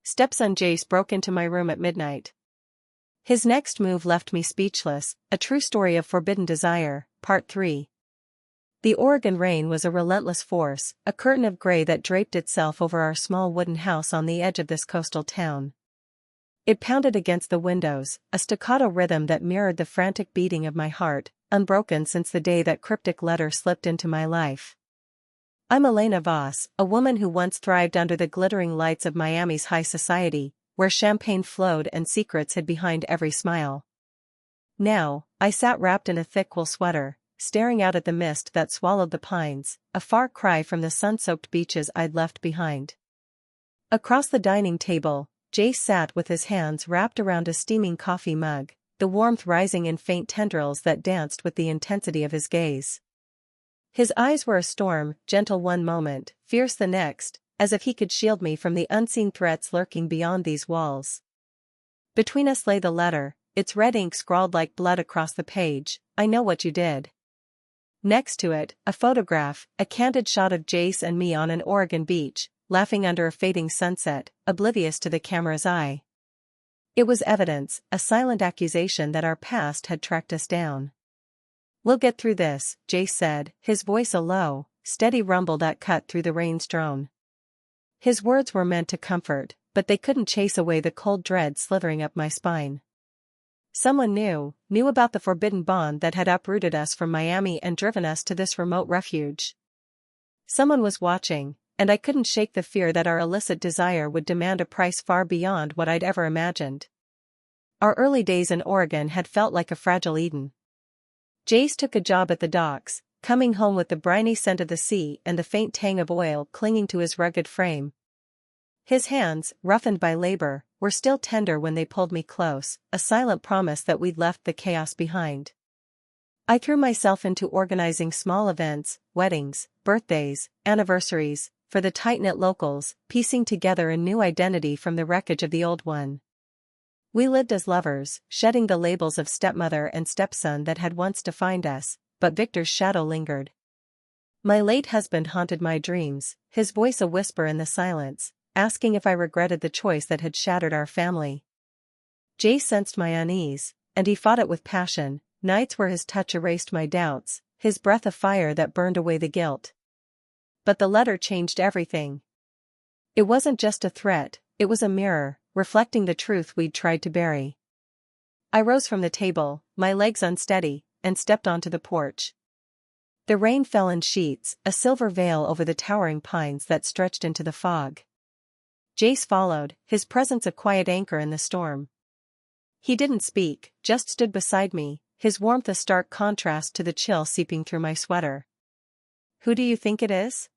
stepson Jace broke into my room at midnight. His next move left me speechless, a true story of forbidden desire, Part 3. The Oregon rain was a relentless force, a curtain of gray that draped itself over our small wooden house on the edge of this coastal town. It pounded against the windows, a staccato rhythm that mirrored the frantic beating of my heart, unbroken since the day that cryptic letter slipped into my life. I'm Elena Voss, a woman who once thrived under the glittering lights of Miami's high society, where champagne flowed and secrets hid behind every smile. Now, I sat wrapped in a thick wool sweater, staring out at the mist that swallowed the pines, a far cry from the sun-soaked beaches I'd left behind. Across the dining table, Jace sat with his hands wrapped around a steaming coffee mug, the warmth rising in faint tendrils that danced with the intensity of his gaze. His eyes were a storm, gentle one moment, fierce the next, as if he could shield me from the unseen threats lurking beyond these walls. Between us lay the letter, its red ink scrawled like blood across the page, "I know what you did." Next to it, a photograph, a candid shot of Jace and me on an Oregon beach, laughing under a fading sunset, oblivious to the camera's eye. It was evidence, a silent accusation that our past had tracked us down. "We'll get through this," Jace said, his voice a low, steady rumble that cut through the rain's drone. His words were meant to comfort, but they couldn't chase away the cold dread slithering up my spine. Someone knew about the forbidden bond that had uprooted us from Miami and driven us to this remote refuge. Someone was watching, and I couldn't shake the fear that our illicit desire would demand a price far beyond what I'd ever imagined. Our early days in Oregon had felt like a fragile Eden. Jace took a job at the docks, coming home with the briny scent of the sea and the faint tang of oil clinging to his rugged frame. His hands, roughened by labor, were still tender when they pulled me close, a silent promise that we'd left the chaos behind. I threw myself into organizing small events, weddings, birthdays, anniversaries, for the tight-knit locals, piecing together a new identity from the wreckage of the old one. We lived as lovers, shedding the labels of stepmother and stepson that had once defined us, but Victor's shadow lingered. My late husband haunted my dreams, his voice a whisper in the silence, asking if I regretted the choice that had shattered our family. Jace sensed my unease, and he fought it with passion, nights where his touch erased my doubts, his breath a fire that burned away the guilt. But the letter changed everything. It wasn't just a threat, it was a mirror, reflecting the truth we'd tried to bury. I rose from the table, my legs unsteady, and stepped onto the porch. The rain fell in sheets, a silver veil over the towering pines that stretched into the fog. Jace followed, his presence a quiet anchor in the storm. He didn't speak, just stood beside me, his warmth a stark contrast to the chill seeping through my sweater. "Who do you think it is?"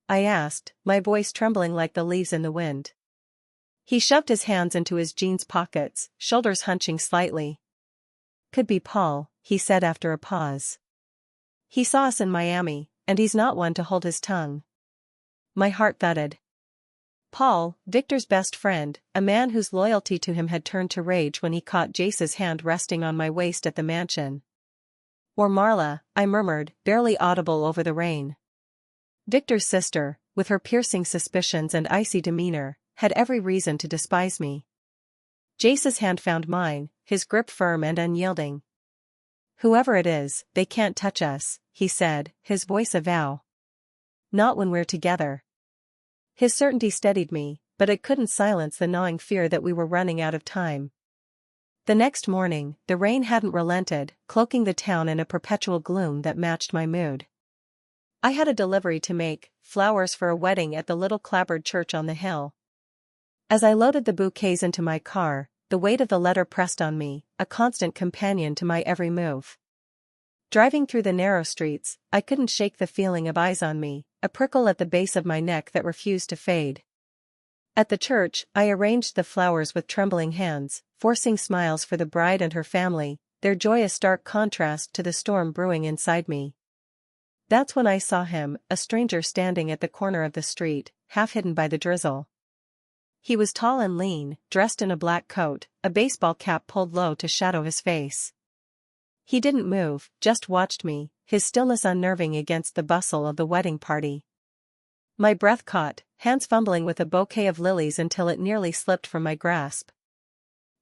I asked, my voice trembling like the leaves in the wind. He shoved his hands into his jeans pockets, shoulders hunching slightly. "Could be Paul," he said after a pause. "He saw us in Miami, and he's not one to hold his tongue." My heart thudded. Paul, Victor's best friend, a man whose loyalty to him had turned to rage when he caught Jace's hand resting on my waist at the mansion. "Or Marla," I murmured, barely audible over the rain. Victor's sister, with her piercing suspicions and icy demeanor, had every reason to despise me. Jace's hand found mine, his grip firm and unyielding. "Whoever it is, they can't touch us," he said, his voice a vow. "Not when we're together." His certainty steadied me, but it couldn't silence the gnawing fear that we were running out of time. The next morning, the rain hadn't relented, cloaking the town in a perpetual gloom that matched my mood. I had a delivery to make, flowers for a wedding at the little clapboard church on the hill. As I loaded the bouquets into my car, the weight of the letter pressed on me, a constant companion to my every move. Driving through the narrow streets, I couldn't shake the feeling of eyes on me, a prickle at the base of my neck that refused to fade. At the church, I arranged the flowers with trembling hands, forcing smiles for the bride and her family, their joy a stark contrast to the storm brewing inside me. That's when I saw him, a stranger standing at the corner of the street, half hidden by the drizzle. He was tall and lean, dressed in a black coat, a baseball cap pulled low to shadow his face. He didn't move, just watched me, his stillness unnerving against the bustle of the wedding party. My breath caught, hands fumbling with a bouquet of lilies until it nearly slipped from my grasp.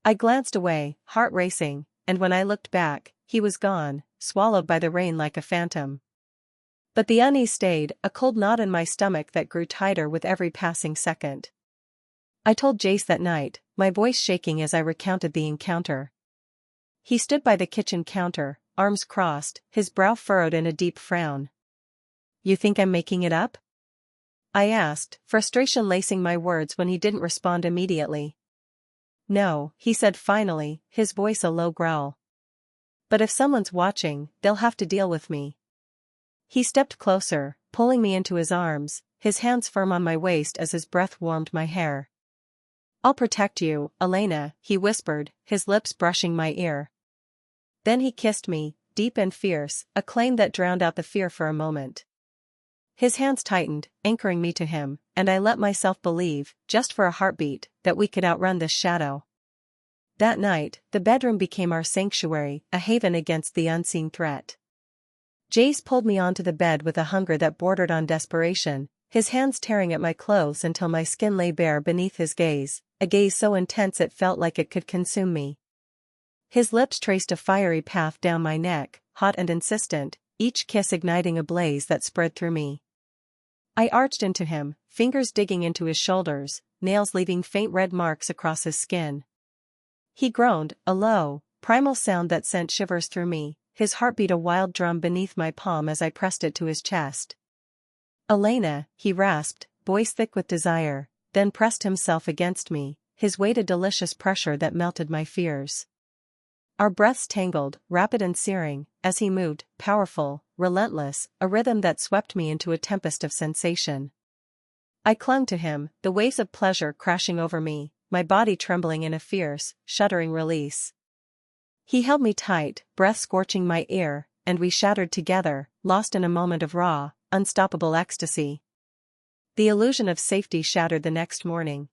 I glanced away, heart racing, and when I looked back, he was gone, swallowed by the rain like a phantom. But the unease stayed, a cold knot in my stomach that grew tighter with every passing second. I told Jace that night, my voice shaking as I recounted the encounter. He stood by the kitchen counter, arms crossed, his brow furrowed in a deep frown. "You think I'm making it up?" I asked, frustration lacing my words when he didn't respond immediately. "No," he said finally, his voice a low growl. "But if someone's watching, they'll have to deal with me." He stepped closer, pulling me into his arms, his hands firm on my waist as his breath warmed my hair. "I'll protect you, Elena," he whispered, his lips brushing my ear. Then he kissed me, deep and fierce, a claim that drowned out the fear for a moment. His hands tightened, anchoring me to him, and I let myself believe, just for a heartbeat, that we could outrun this shadow. That night, the bedroom became our sanctuary, a haven against the unseen threat. Jace pulled me onto the bed with a hunger that bordered on desperation, his hands tearing at my clothes until my skin lay bare beneath his gaze, a gaze so intense it felt like it could consume me. His lips traced a fiery path down my neck, hot and insistent, each kiss igniting a blaze that spread through me. I arched into him, fingers digging into his shoulders, nails leaving faint red marks across his skin. He groaned, a low, primal sound that sent shivers through me, his heartbeat a wild drum beneath my palm as I pressed it to his chest. "Elena," he rasped, voice thick with desire, then pressed himself against me, his weight a delicious pressure that melted my fears. Our breaths tangled, rapid and searing, as he moved, powerful, relentless, a rhythm that swept me into a tempest of sensation. I clung to him, the waves of pleasure crashing over me, my body trembling in a fierce, shuddering release. He held me tight, breath scorching my ear, and we shattered together, lost in a moment of raw, unstoppable ecstasy. The illusion of safety shattered the next morning.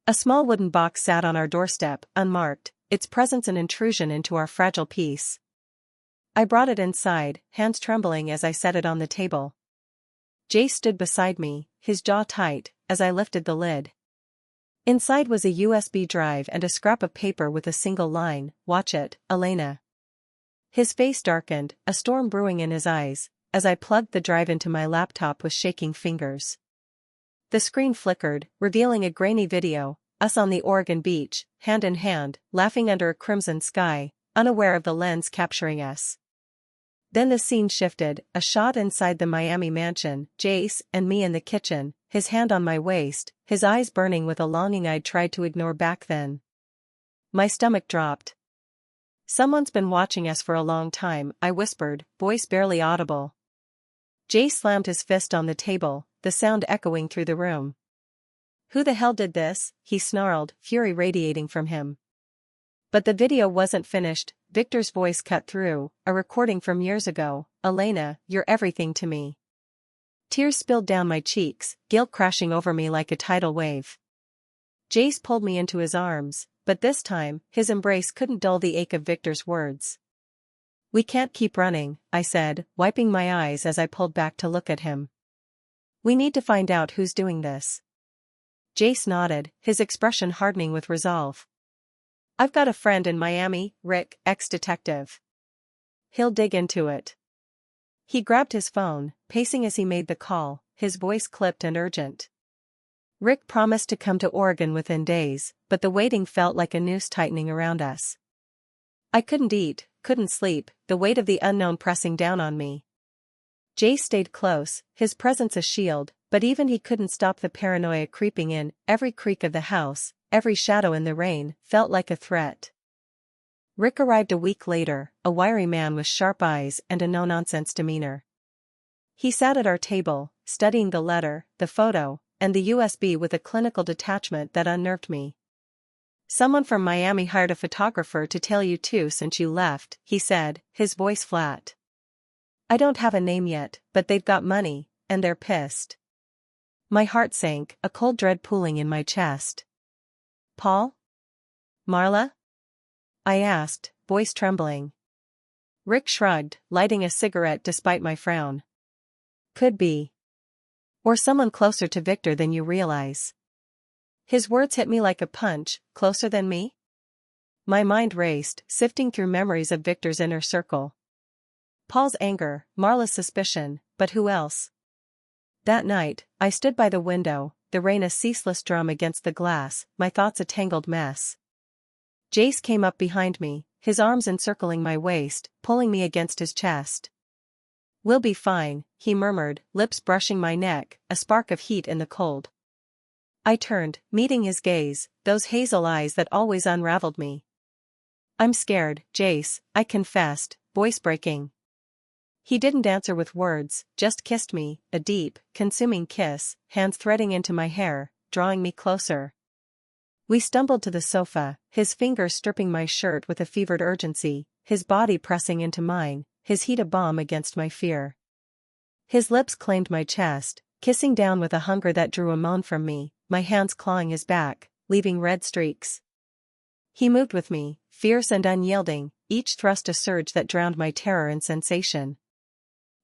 A small wooden box sat on our doorstep, unmarked, its presence an intrusion into our fragile peace. I brought it inside, hands trembling as I set it on the table. Jace stood beside me, his jaw tight, as I lifted the lid. Inside was a USB drive and a scrap of paper with a single line, "Watch it, Elena." His face darkened, a storm brewing in his eyes, as I plugged the drive into my laptop with shaking fingers. The screen flickered, revealing a grainy video, us on the Oregon beach, hand in hand, laughing under a crimson sky, unaware of the lens capturing us. Then the scene shifted, a shot inside the Miami mansion, Jace and me in the kitchen, his hand on my waist, his eyes burning with a longing I'd tried to ignore back then. My stomach dropped. "Someone's been watching us for a long time," I whispered, voice barely audible. Jace slammed his fist on the table, the sound echoing through the room. "Who the hell did this?" he snarled, fury radiating from him. But the video wasn't finished, Victor's voice cut through, a recording from years ago. "Elena, you're everything to me." Tears spilled down my cheeks, guilt crashing over me like a tidal wave. Jace pulled me into his arms, but this time, his embrace couldn't dull the ache of Victor's words. "We can't keep running," I said, wiping my eyes as I pulled back to look at him. "We need to find out who's doing this." Jace nodded, his expression hardening with resolve. "I've got a friend in Miami, Rick, ex-detective. He'll dig into it." He grabbed his phone, pacing as he made the call, his voice clipped and urgent. Rick promised to come to Oregon within days, but the waiting felt like a noose tightening around us. I couldn't eat, couldn't sleep, the weight of the unknown pressing down on me. Jace stayed close, his presence a shield, but even he couldn't stop the paranoia creeping in. Every creak of the house, every shadow in the rain, felt like a threat. Rick arrived a week later, a wiry man with sharp eyes and a no-nonsense demeanor. He sat at our table, studying the letter, the photo, and the USB with a clinical detachment that unnerved me. "Someone from Miami hired a photographer to tail you too since you left," he said, his voice flat. "I don't have a name yet, but they've got money, and they're pissed." My heart sank, a cold dread pooling in my chest. "Paul? Marla?" I asked, voice trembling. Rick shrugged, lighting a cigarette despite my frown. "Could be. Or someone closer to Victor than you realize. His words hit me like a punch. Closer than me? My mind raced, sifting through memories of Victor's inner circle. Paul's anger, Marla's suspicion, but who else? That night, I stood by the window, the rain a ceaseless drum against the glass, my thoughts a tangled mess. Jace came up behind me, his arms encircling my waist, pulling me against his chest. "We'll be fine," he murmured, lips brushing my neck, a spark of heat in the cold. I turned, meeting his gaze, those hazel eyes that always unraveled me. "I'm scared, Jace," I confessed, voice breaking. He didn't answer with words, just kissed me, a deep, consuming kiss, hands threading into my hair, drawing me closer. We stumbled to the sofa, his fingers stripping my shirt with a fevered urgency, his body pressing into mine, his heat a balm against my fear. His lips claimed my chest, kissing down with a hunger that drew a moan from me, my hands clawing his back, leaving red streaks. He moved with me, fierce and unyielding, each thrust a surge that drowned my terror and sensation.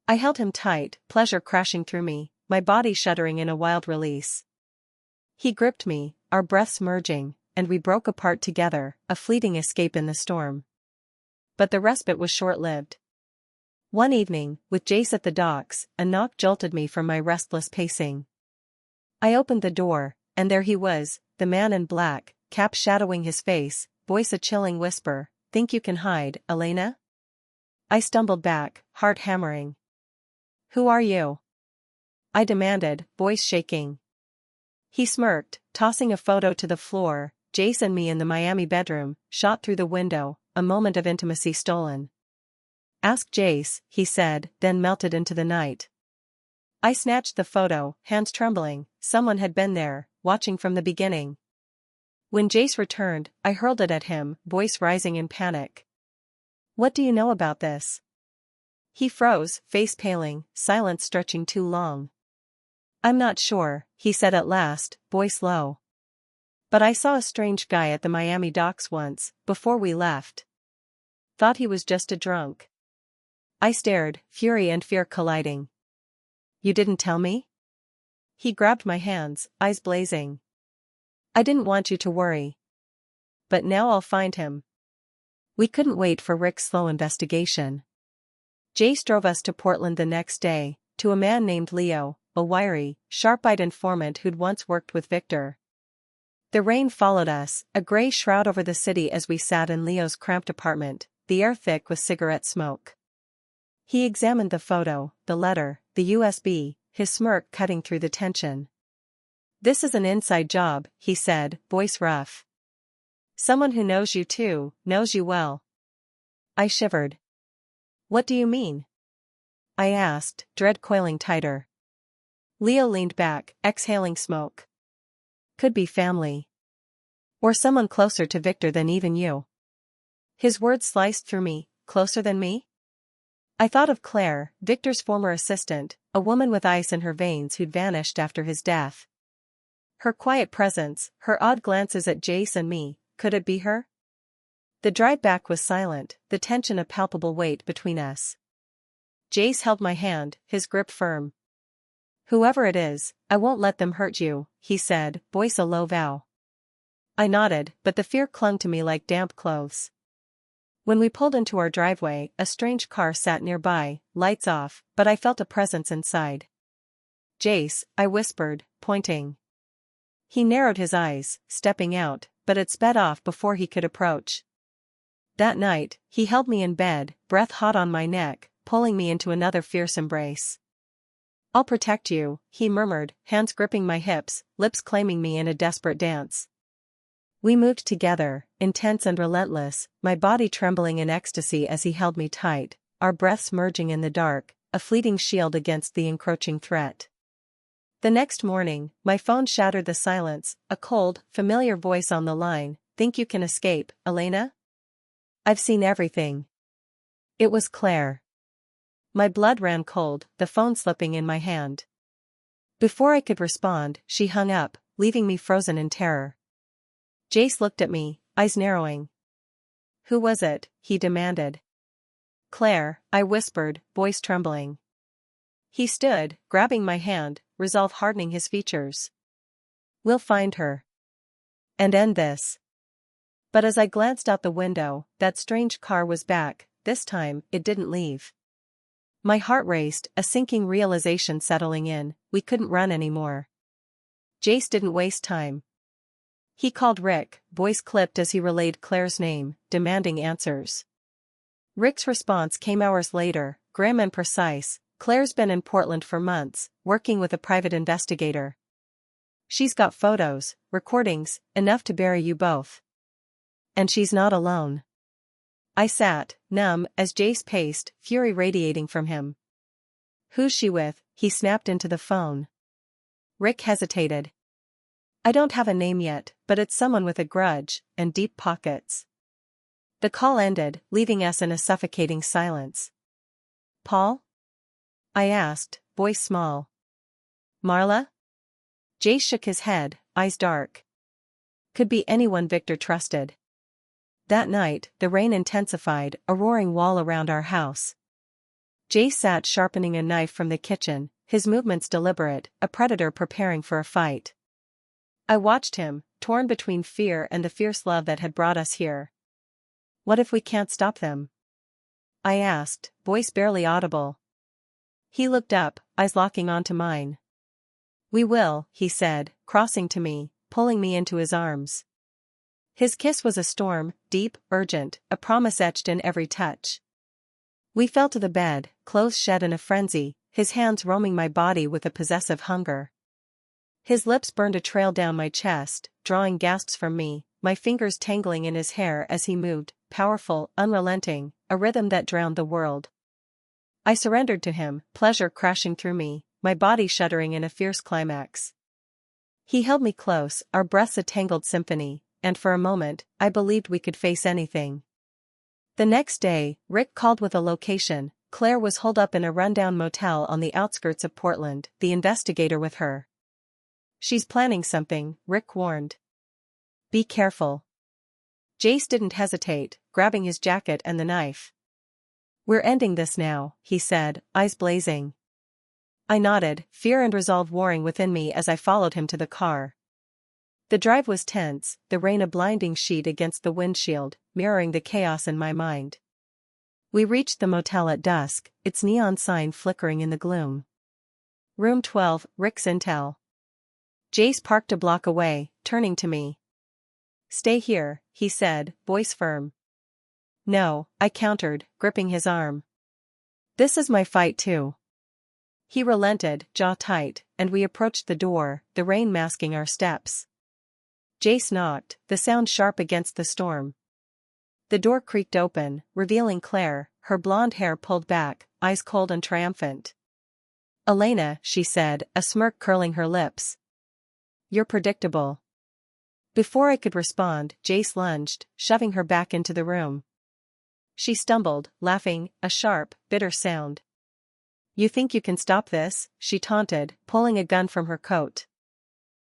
I held him tight, pleasure crashing through me, my body shuddering in a wild release. He gripped me, our breaths merging, and we broke apart together, a fleeting escape in the storm. But the respite was short-lived. One evening, with Jace at the docks, a knock jolted me from my restless pacing. I opened the door, and there he was, the man in black, cap shadowing his face, voice a chilling whisper, "Think you can hide, Elena?" I stumbled back, heart hammering. "Who are you?" I demanded, voice shaking. He smirked, tossing a photo to the floor, Jace and me in the Miami bedroom, shot through the window, a moment of intimacy stolen. "Ask Jace," he said, then melted into the night. I snatched the photo, hands trembling, someone had been there, watching from the beginning. When Jace returned, I hurled it at him, voice rising in panic. "What do you know about this?" He froze, face paling, silence stretching too long. "I'm not sure," he said at last, voice low. "But I saw a strange guy at the Miami docks once, before we left. Thought he was just a drunk." I stared, fury and fear colliding. "You didn't tell me?" He grabbed my hands, eyes blazing. "I didn't want you to worry. But now I'll find him." We couldn't wait for Rick's slow investigation. Jace drove us to Portland the next day, to a man named Leo, a wiry, sharp-eyed informant who'd once worked with Victor. The rain followed us, a gray shroud over the city as we sat in Leo's cramped apartment, the air thick with cigarette smoke. He examined the photo, the letter, the USB, his smirk cutting through the tension. "This is an inside job," he said, voice rough. "Someone who knows you too, knows you well." I shivered. "What do you mean?" I asked, dread coiling tighter. Leo leaned back, exhaling smoke. "Could be family. Or someone closer to Victor than even you." His words sliced through me. "Closer than me?" I thought of Claire, Victor's former assistant, a woman with ice in her veins who'd vanished after his death. Her quiet presence, her odd glances at Jace and me, could it be her? The drive back was silent, the tension a palpable weight between us. Jace held my hand, his grip firm. "Whoever it is, I won't let them hurt you," he said, voice a low vow. I nodded, but the fear clung to me like damp clothes. When we pulled into our driveway, a strange car sat nearby, lights off, but I felt a presence inside. "Jace," I whispered, pointing. He narrowed his eyes, stepping out, but it sped off before he could approach. That night, he held me in bed, breath hot on my neck, pulling me into another fierce embrace. "I'll protect you," he murmured, hands gripping my hips, lips claiming me in a desperate dance. We moved together, intense and relentless, my body trembling in ecstasy as he held me tight, our breaths merging in the dark, a fleeting shield against the encroaching threat. The next morning, my phone shattered the silence, a cold, familiar voice on the line. "Think you can escape, Elena? I've seen everything." It was Claire. My blood ran cold, the phone slipping in my hand. Before I could respond, she hung up, leaving me frozen in terror. Jace looked at me, eyes narrowing. "Who was it?" he demanded. "Claire," I whispered, voice trembling. He stood, grabbing my hand, resolve hardening his features. We'll find her. And end this. But as I glanced out the window, that strange car was back. This time, it didn't leave. My heart raced, a sinking realization settling in, we couldn't run anymore. Jace didn't waste time. He called Rick, voice clipped as he relayed Claire's name, demanding answers. Rick's response came hours later, grim and precise. Claire's been in Portland for months, working with a private investigator. She's got photos, recordings, enough to bury you both. And she's not alone. I sat, numb, as Jace paced, fury radiating from him. Who's she with? He snapped into the phone. Rick hesitated. I don't have a name yet, but it's someone with a grudge, and deep pockets. The call ended, leaving us in a suffocating silence. Paul? I asked, voice small. Marla? Jace shook his head, eyes dark. Could be anyone Victor trusted. That night, the rain intensified, a roaring wall around our house. Jace sat sharpening a knife from the kitchen, his movements deliberate, a predator preparing for a fight. I watched him, torn between fear and the fierce love that had brought us here. What if we can't stop them? I asked, voice barely audible. He looked up, eyes locking onto mine. We will, he said, crossing to me, pulling me into his arms. His kiss was a storm, deep, urgent, a promise etched in every touch. We fell to the bed, clothes shed in a frenzy, his hands roaming my body with a possessive hunger. His lips burned a trail down my chest, drawing gasps from me, my fingers tangling in his hair as he moved, powerful, unrelenting, a rhythm that drowned the world. I surrendered to him, pleasure crashing through me, my body shuddering in a fierce climax. He held me close, our breaths a tangled symphony, and for a moment, I believed we could face anything. The next day, Rick called with a location. Claire was holed up in a rundown motel on the outskirts of Portland, the investigator with her. She's planning something, Rick warned. Be careful. Jace didn't hesitate, grabbing his jacket and the knife. We're ending this now, he said, eyes blazing. I nodded, fear and resolve warring within me as I followed him to the car. The drive was tense, the rain a blinding sheet against the windshield, mirroring the chaos in my mind. We reached the motel at dusk, its neon sign flickering in the gloom. Room 12, Rick's intel. Jace parked a block away, turning to me. Stay here, he said, voice firm. No, I countered, gripping his arm. This is my fight too. He relented, jaw tight, and we approached the door, the rain masking our steps. Jace knocked, the sound sharp against the storm. The door creaked open, revealing Claire, her blonde hair pulled back, eyes cold and triumphant. Elena, she said, a smirk curling her lips. You're predictable. Before I could respond, Jace lunged, shoving her back into the room. She stumbled, laughing, a sharp, bitter sound. You think you can stop this? She taunted, pulling a gun from her coat.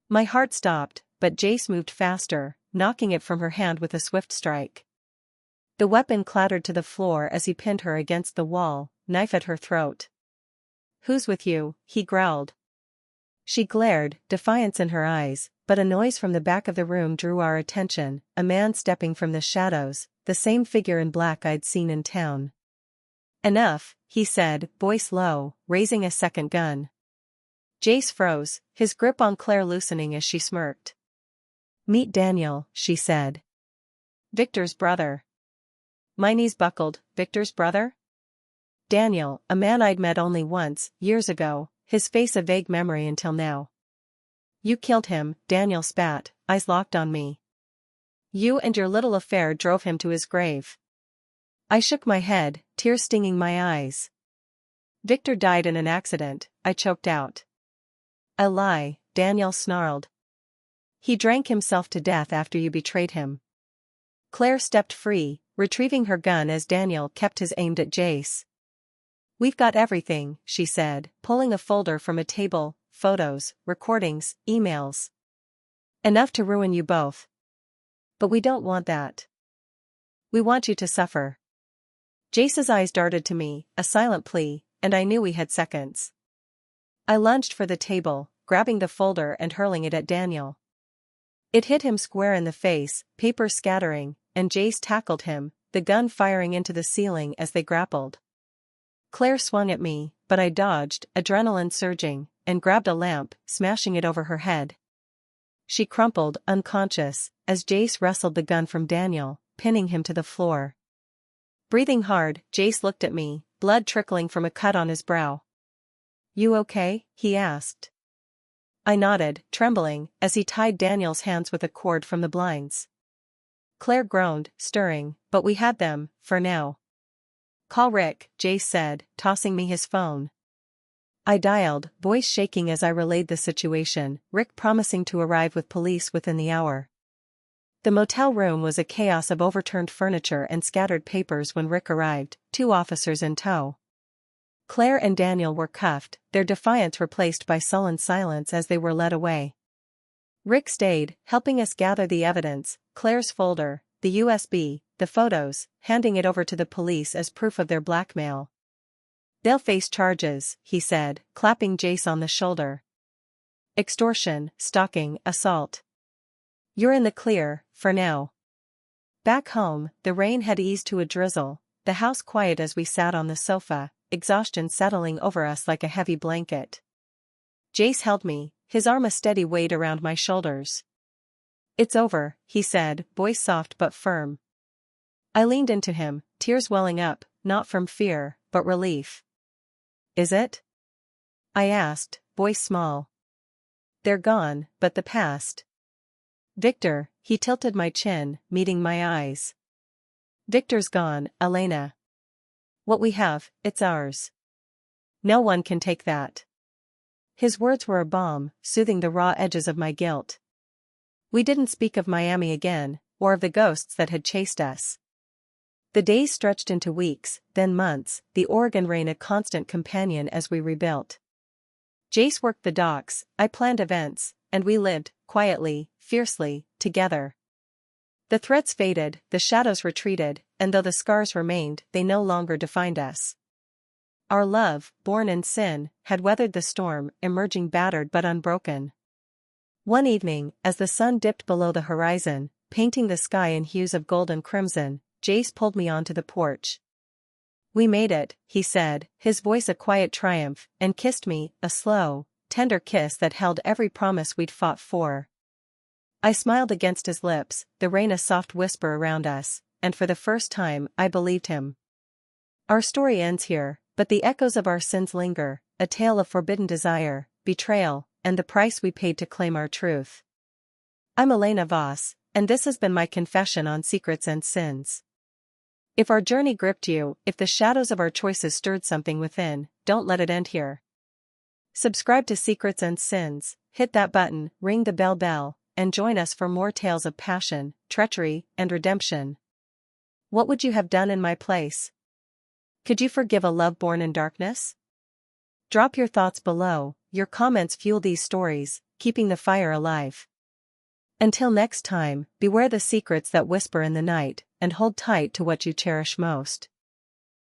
My heart stopped, but Jace moved faster, knocking it from her hand with a swift strike. The weapon clattered to the floor as he pinned her against the wall, knife at her throat. Who's with you? He growled. She glared, defiance in her eyes, but a noise from the back of the room drew our attention, a man stepping from the shadows, the same figure in black I'd seen in town. Enough, he said, voice low, raising a second gun. Jace froze, his grip on Claire loosening as she smirked. Meet Daniel, she said. Victor's brother. My knees buckled. Victor's brother? Daniel, a man I'd met only once, years ago, his face a vague memory until now. You killed him, Daniel spat, eyes locked on me. You and your little affair drove him to his grave. I shook my head, tears stinging my eyes. Victor died in an accident, I choked out. A lie, Daniel snarled. He drank himself to death after you betrayed him. Claire stepped free, retrieving her gun as Daniel kept his aimed at Jace. We've got everything, she said, pulling a folder from a table, photos, recordings, emails. Enough to ruin you both. But we don't want that. We want you to suffer. Jace's eyes darted to me, a silent plea, and I knew we had seconds. I lunged for the table, grabbing the folder and hurling it at Daniel. It hit him square in the face, papers scattering, and Jace tackled him, the gun firing into the ceiling as they grappled. Claire swung at me, but I dodged, adrenaline surging, and grabbed a lamp, smashing it over her head. She crumpled, unconscious, as Jace wrestled the gun from Daniel, pinning him to the floor. Breathing hard, Jace looked at me, blood trickling from a cut on his brow. "You okay?" he asked. I nodded, trembling, as he tied Daniel's hands with a cord from the blinds. Claire groaned, stirring, but we had them, for now. "Call Rick," Jace said, tossing me his phone. I dialed, voice shaking as I relayed the situation, Rick promising to arrive with police within the hour. The motel room was a chaos of overturned furniture and scattered papers when Rick arrived, 2 officers in tow. Claire and Daniel were cuffed, their defiance replaced by sullen silence as they were led away. Rick stayed, helping us gather the evidence, Claire's folder, the USB, the photos, handing it over to the police as proof of their blackmail. "They'll face charges," he said, clapping Jace on the shoulder. "Extortion, stalking, assault. You're in the clear, for now." Back home, the rain had eased to a drizzle, the house quiet as we sat on the sofa, exhaustion settling over us like a heavy blanket. Jace held me, his arm a steady weight around my shoulders. "It's over," he said, voice soft but firm. I leaned into him, tears welling up, not from fear, but relief. "Is it?" I asked, voice small. "They're gone, but the past." "Victor," he tilted my chin, meeting my eyes. "Victor's gone, Elena. What we have, it's ours. No one can take that." His words were a balm, soothing the raw edges of my guilt. We didn't speak of Miami again, or of the ghosts that had chased us. The days stretched into weeks, then months, the Oregon rain a constant companion as we rebuilt. Jace worked the docks, I planned events, and we lived, quietly, fiercely, together. The threats faded, the shadows retreated, and though the scars remained, they no longer defined us. Our love, born in sin, had weathered the storm, emerging battered but unbroken. One evening, as the sun dipped below the horizon, painting the sky in hues of gold and crimson, Jace pulled me onto the porch. "We made it," he said, his voice a quiet triumph, and kissed me, a slow, tender kiss that held every promise we'd fought for. I smiled against his lips, the rain a soft whisper around us, and for the first time I believed him. Our story ends here, but the echoes of our sins linger, a tale of forbidden desire, betrayal, and the price we paid to claim our truth. I'm Elena Voss, and this has been my confession on secrets and sins. If our journey gripped you, if the shadows of our choices stirred something within, don't let it end here. Subscribe to Secrets and Sins, hit that button, ring the bell, and join us for more tales of passion, treachery, and redemption. What would you have done in my place? Could you forgive a love born in darkness? Drop your thoughts below, your comments fuel these stories, keeping the fire alive. Until next time, beware the secrets that whisper in the night, and hold tight to what you cherish most.